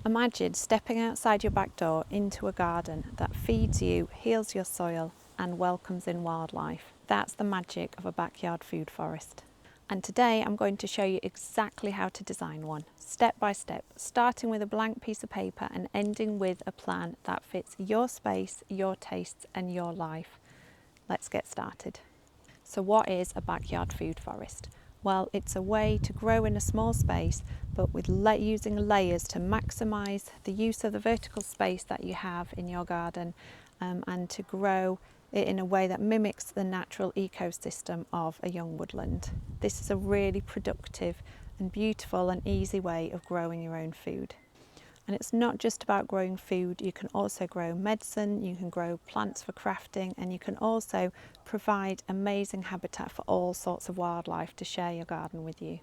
Imagine stepping outside your back door into a garden that feeds you, heals your soil and welcomes in wildlife. That's the magic of a backyard food forest. And today I'm going to show you exactly how to design one, step by step, starting with a blank piece of paper and ending with a plan that fits your space, your tastes and your life. Let's get started. So what is a backyard food forest? Well, it's a way to grow in a small space, but with using layers to maximise the use of the vertical space that you have in your garden and to grow it in a way that mimics the natural ecosystem of a young woodland. This is a really productive and beautiful and easy way of growing your own food. And it's not just about growing food, you can also grow medicine, you can grow plants for crafting, and you can also provide amazing habitat for all sorts of wildlife to share your garden with you.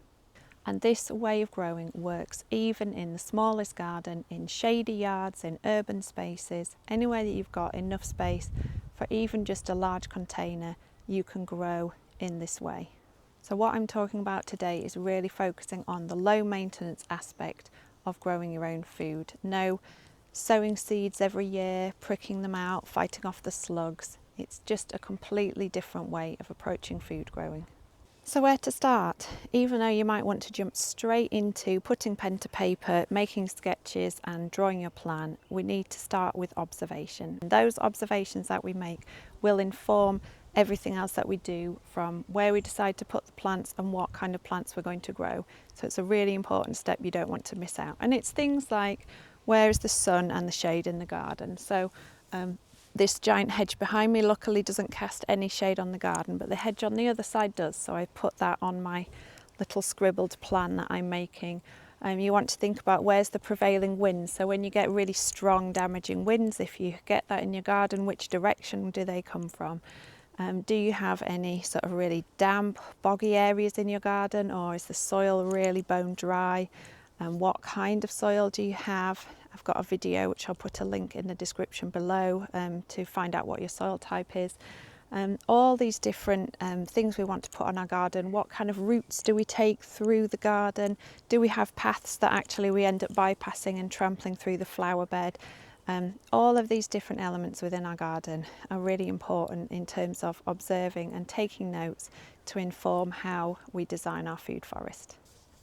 And this way of growing works even in the smallest garden, in shady yards, in urban spaces, anywhere that you've got enough space for even just a large container, you can grow in this way. So what I'm talking about today is really focusing on the low maintenance aspect of growing your own food. No sowing seeds every year, pricking them out, fighting off the slugs. It's just a completely different way of approaching food growing. So where to start? Even though you might want to jump straight into putting pen to paper, making sketches and drawing your plan, we need to start with observation. And those observations that we make will inform everything else that we do, from where we decide to put the plants and what kind of plants we're going to grow. So it's a really important step you don't want to miss out. And it's things like, where is the sun and the shade in the garden? So this giant hedge behind me luckily doesn't cast any shade on the garden, but the hedge on the other side does. So I put that on my little scribbled plan that I'm making. You want to think about where's the prevailing wind. So when you get really strong damaging winds, if you get that in your garden, which direction do they come from? Do you have any sort of really damp, boggy areas in your garden, or is the soil really bone dry? What kind of soil do you have? I've got a video which I'll put a link in the description below to find out what your soil type is. All these different things we want to put on our garden. What kind of routes do we take through the garden? Do we have paths that actually we end up bypassing and trampling through the flower bed? All of these different elements within our garden are really important in terms of observing and taking notes to inform how we design our food forest.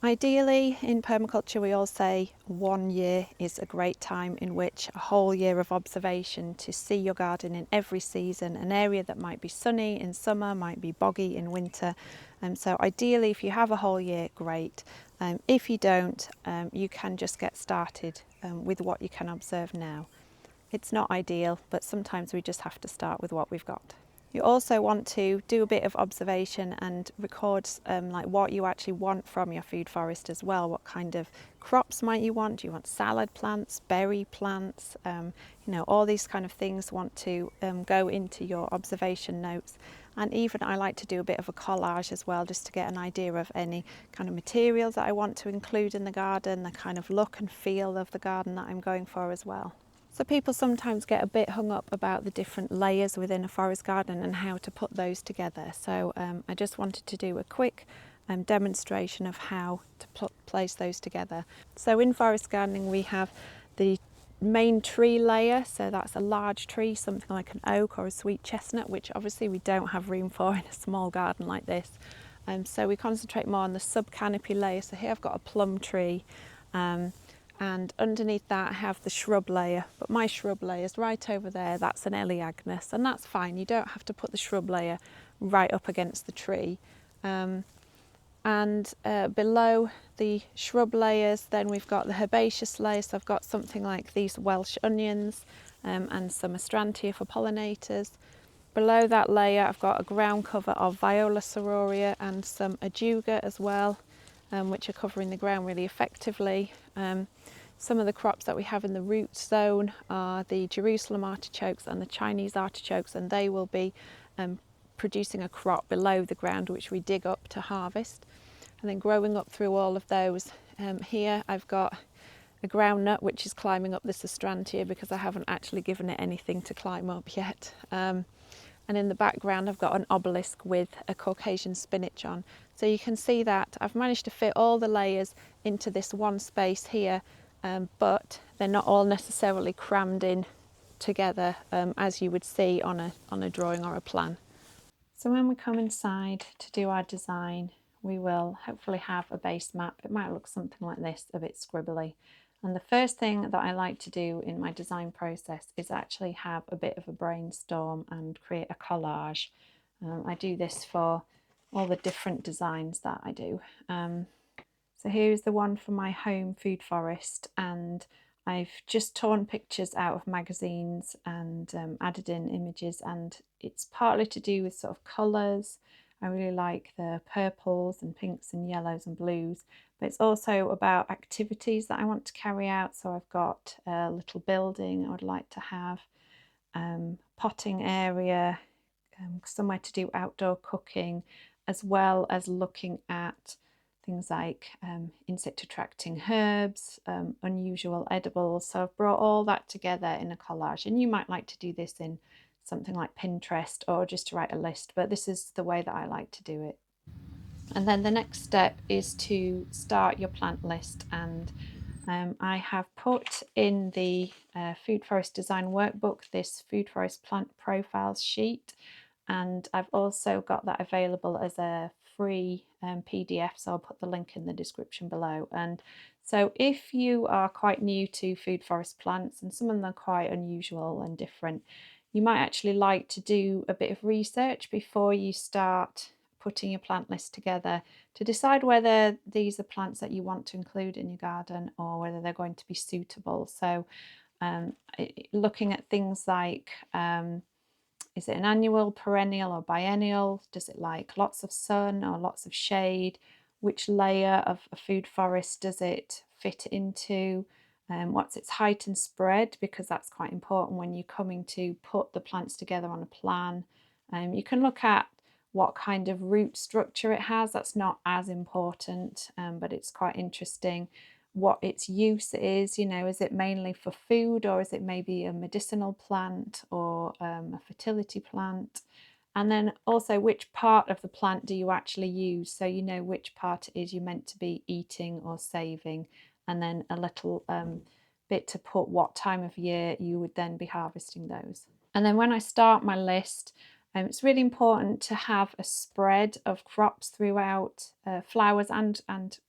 Ideally, in permaculture, we all say 1 year is a great time in which a whole year of observation to see your garden in every season. An area that might be sunny in summer, might be boggy in winter. So ideally, if you have a whole year, great. If you don't, you can just get started with what you can observe now. It's not ideal, but sometimes we just have to start with what we've got. You also want to do a bit of observation and record like what you actually want from your food forest as well. What kind of crops might you want? Do you want salad plants, berry plants? All these kind of things want to go into your observation notes. And even I like to do a bit of a collage as well, just to get an idea of any kind of materials that I want to include in the garden, the kind of look and feel of the garden that I'm going for as well. So people sometimes get a bit hung up about the different layers within a forest garden and how to put those together. So I just wanted to do a quick demonstration of how to place those together. So in forest gardening we have the main tree layer, so that's a large tree, something like an oak or a sweet chestnut, which obviously we don't have room for in a small garden like this. So we concentrate more on the sub-canopy layer. So here I've got a plum tree. And underneath that I have the shrub layer, but my shrub layer is right over there. That's an Eleagnus, and that's fine. You don't have to put the shrub layer right up against the tree. Below the shrub layers, then we've got the herbaceous layer. So I've got something like these Welsh onions and some Astrantia for pollinators. Below that layer, I've got a ground cover of Viola sororia and some Ajuga as well, which are covering the ground really effectively. Some of the crops that we have in the root zone are the Jerusalem artichokes and the Chinese artichokes, and they will be producing a crop below the ground which we dig up to harvest. And then growing up through all of those, here I've got a groundnut which is climbing up this Astrantia because I haven't actually given it anything to climb up yet. And in the background I've got an obelisk with a Caucasian spinach on. So you can see that I've managed to fit all the layers into this one space here, but they're not all necessarily crammed in together as you would see on a drawing or a plan. So when we come inside to do our design, we will hopefully have a base map. It might look something like this, a bit scribbly. And the first thing that I like to do in my design process is actually have a bit of a brainstorm and create a collage. I do this for all the different designs that I do. So here's the one for my home food forest, and I've just torn pictures out of magazines and added in images, and it's partly to do with sort of colours. I really like the purples and pinks and yellows and blues, but it's also about activities that I want to carry out. So I've got a little building I would like to have, potting area, somewhere to do outdoor cooking, as well as looking at things like insect attracting herbs, unusual edibles. So I've brought all that together in a collage, and you might like to do this in something like Pinterest or just to write a list, but this is the way that I like to do it. And then the next step is to start your plant list, and I have put in the Food Forest Design Workbook this Food Forest Plant Profiles sheet, and I've also got that available as a free PDF, so I'll put the link in the description below. And so if you are quite new to food forest plants, and some of them are quite unusual and different, you might actually like to do a bit of research before you start putting your plant list together to decide whether these are plants that you want to include in your garden or whether they're going to be suitable. So looking at things like is it an annual, perennial or biennial? Does it like lots of sun or lots of shade? Which layer of a food forest does it fit into? What's its height and spread? Because that's quite important when you're coming to put the plants together on a plan. You can look at what kind of root structure it has. That's not as important, but it's quite interesting what its use is. You know, is it mainly for food, or is it maybe a medicinal plant or a fertility plant? And then also, which part of the plant do you actually use, so you know which part it is you're meant to be eating or saving, and then a little bit to put what time of year you would then be harvesting those. And then when I start my list, it's really important to have a spread of crops throughout, flowers and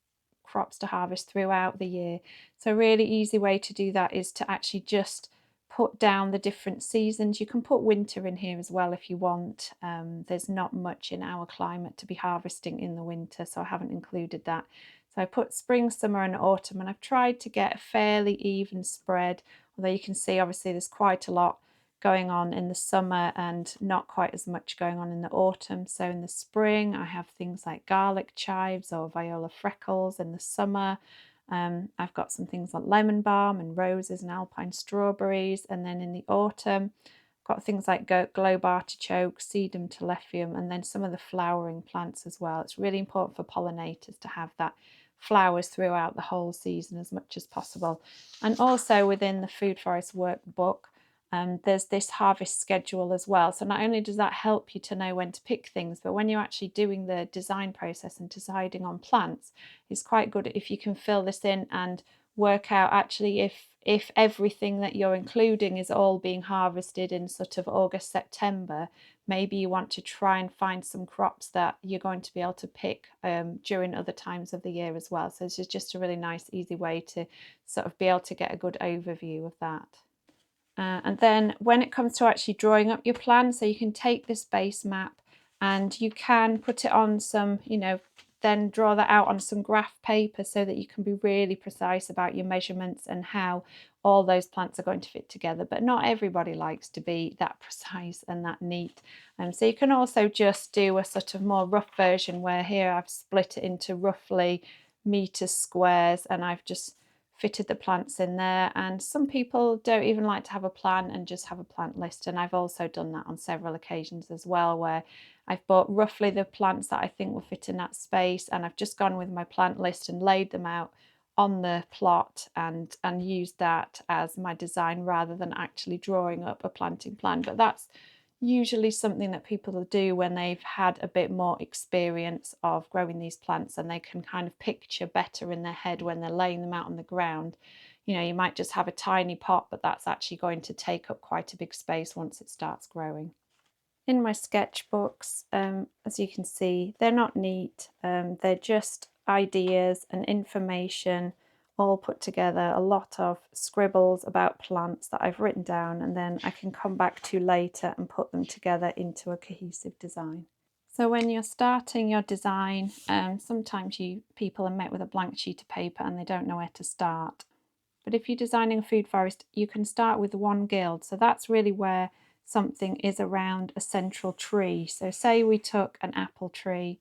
crops to harvest throughout the year. So a really easy way to do that is to actually just put down the different seasons. You can put winter in here as well if you want. There's not much in our climate to be harvesting in the winter, so I haven't included that. So I put spring, summer and autumn, and I've tried to get a fairly even spread, although you can see obviously there's quite a lot going on in the summer and not quite as much going on in the autumn. So in the spring I have things like garlic chives or viola freckles. In the summer I've got some things like lemon balm and roses and alpine strawberries. And then in the autumn I've got things like globe artichoke, sedum telefium, and then some of the flowering plants as well. It's really important for pollinators to have that flowers throughout the whole season as much as possible. And also within the Food Forest Workbook, there's this harvest schedule as well. So not only does that help you to know when to pick things, but when you're actually doing the design process and deciding on plants, it's quite good if you can fill this in and work out actually if everything that you're including is all being harvested in sort of August, September, maybe you want to try and find some crops that you're going to be able to pick during other times of the year as well. So this is just a really nice, easy way to sort of be able to get a good overview of that. And then when it comes to actually drawing up your plan, so you can take this base map and you can put it on some, then draw that out on some graph paper so that you can be really precise about your measurements and how all those plants are going to fit together. But not everybody likes to be that precise and that neat. So you can also just do a sort of more rough version where here I've split it into roughly meter squares and I've just fitted the plants in there. And some people don't even like to have a plan and just have a plant list, and I've also done that on several occasions as well, where I've bought roughly the plants that I think will fit in that space, and I've just gone with my plant list and laid them out on the plot and used that as my design rather than actually drawing up a planting plan. But that's usually something that people do when they've had a bit more experience of growing these plants, and they can kind of picture better in their head when they're laying them out on the ground, you know, you might just have a tiny pot, but that's actually going to take up quite a big space once it starts growing. In my sketchbooks, as you can see, they're not neat. They're just ideas and information all put together, a lot of scribbles about plants that I've written down, and then I can come back to later and put them together into a cohesive design. So when you're starting your design, sometimes people are met with a blank sheet of paper and they don't know where to start. But if you're designing a food forest, you can start with one guild. So that's really where something is around a central tree. So say we took an apple tree,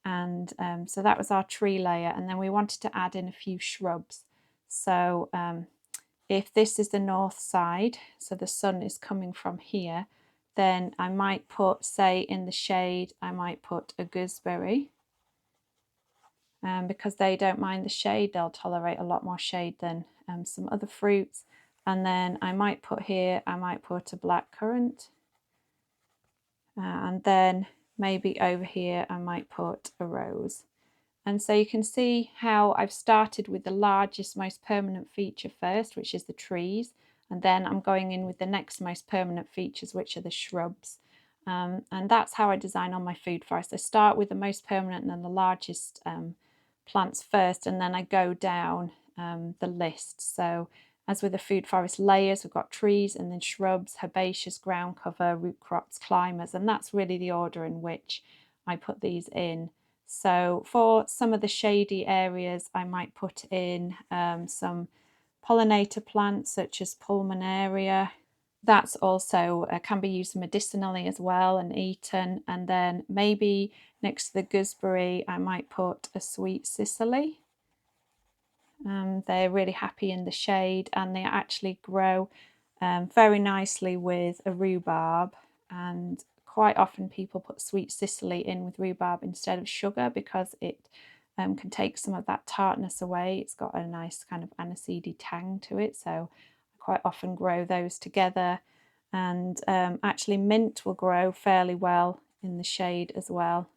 and so that was our tree layer, and then we wanted to add in a few shrubs. So if this is the north side, so the sun is coming from here, then I might put, say in the shade, I might put a gooseberry. Because they don't mind the shade, they'll tolerate a lot more shade than some other fruits. And then I might put here, I might put a black currant. And then maybe over here I might put a rose. And so you can see how I've started with the largest, most permanent feature first, which is the trees. And then I'm going in with the next most permanent features, which are the shrubs. And that's how I design on my food forest. I start with the most permanent and the largest plants first, and then I go down the list. So as with the food forest layers, we've got trees and then shrubs, herbaceous, ground cover, root crops, climbers, and that's really the order in which I put these in. So for some of the shady areas, I might put in some pollinator plants such as pulmonaria. That's also can be used medicinally as well and eaten. And then maybe next to the gooseberry, I might put a sweet cicely. They're really happy in the shade, and they actually grow very nicely with a rhubarb. And quite often people put sweet cicely in with rhubarb instead of sugar because it can take some of that tartness away. It's got a nice kind of aniseedy tang to it, so I quite often grow those together. And actually mint will grow fairly well in the shade as well,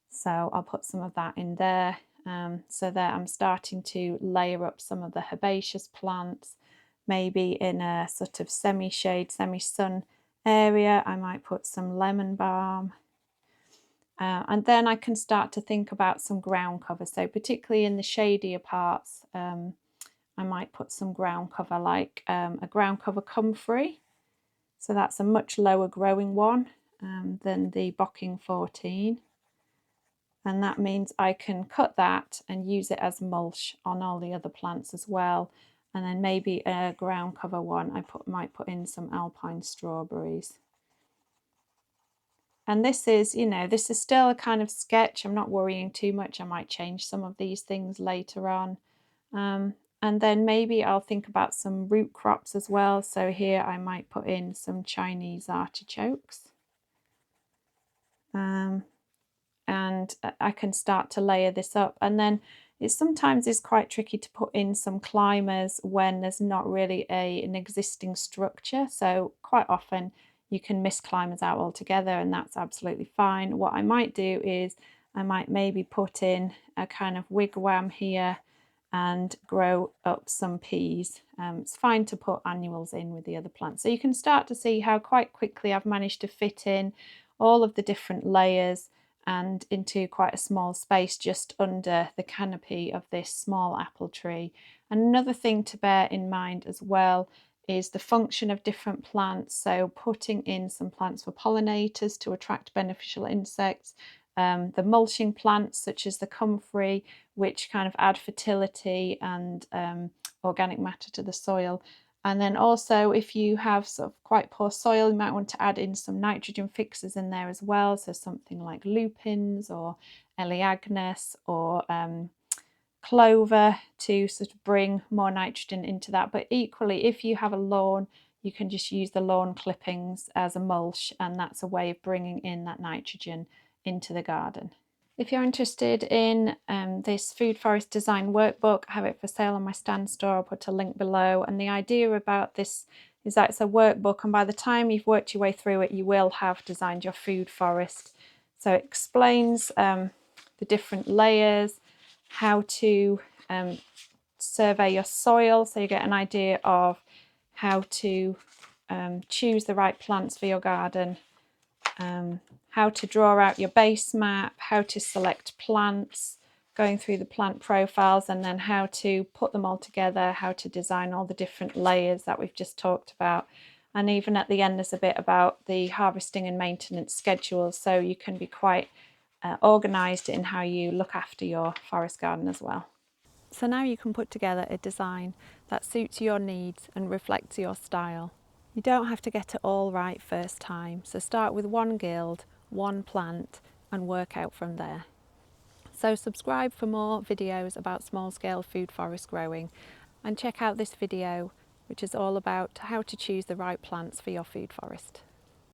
so I'll put some of that in there. So there I'm starting to layer up some of the herbaceous plants. Maybe in a sort of semi-shade, semi-sun area, I might put some lemon balm. And then I can start to think about some ground cover. So particularly in the shadier parts, I might put some ground cover, like a ground cover comfrey. So that's a much lower growing one than the Bocking 14. And that means I can cut that and use it as mulch on all the other plants as well. And then maybe a ground cover one, I might put in some alpine strawberries. And this is, you know, this is still a kind of sketch. I'm not worrying too much. I might change some of these things later on. And then maybe I'll think about some root crops as well. So here I might put in some Chinese artichokes. And I can start to layer this up. And then it sometimes is quite tricky to put in some climbers when there's not really an existing structure. So quite often you can miss climbers out altogether, and that's absolutely fine. What I might do is I might maybe put in a kind of wigwam here and grow up some peas. It's fine to put annuals in with the other plants. So you can start to see how quite quickly I've managed to fit in all of the different layers and into quite a small space just under the canopy of this small apple tree. And another thing to bear in mind as well is the function of different plants. So putting in some plants for pollinators to attract beneficial insects, the mulching plants such as the comfrey, which kind of add fertility and organic matter to the soil. And then also if you have sort of quite poor soil, you might want to add in some nitrogen fixers in there as well. So something like lupins or Eleagnus or clover to sort of bring more nitrogen into that. But equally, if you have a lawn, you can just use the lawn clippings as a mulch, and that's a way of bringing in that nitrogen into the garden. If you're interested in this Food Forest Design Workbook, I have it for sale on my stand store. I'll put a link below. And the idea about this is that it's a workbook, and by the time you've worked your way through it, you will have designed your food forest. So it explains the different layers, how to survey your soil so you get an idea of how to choose the right plants for your garden, how to draw out your base map, how to select plants, going through the plant profiles, and then how to put them all together, how to design all the different layers that we've just talked about. And even at the end there's a bit about the harvesting and maintenance schedule, so you can be quite organised in how you look after your forest garden as well. So now you can put together a design that suits your needs and reflects your style. You don't have to get it all right first time, so start with one guild, one plant, and work out from there. So subscribe for more videos about small-scale food forest growing, and check out this video which is all about how to choose the right plants for your food forest.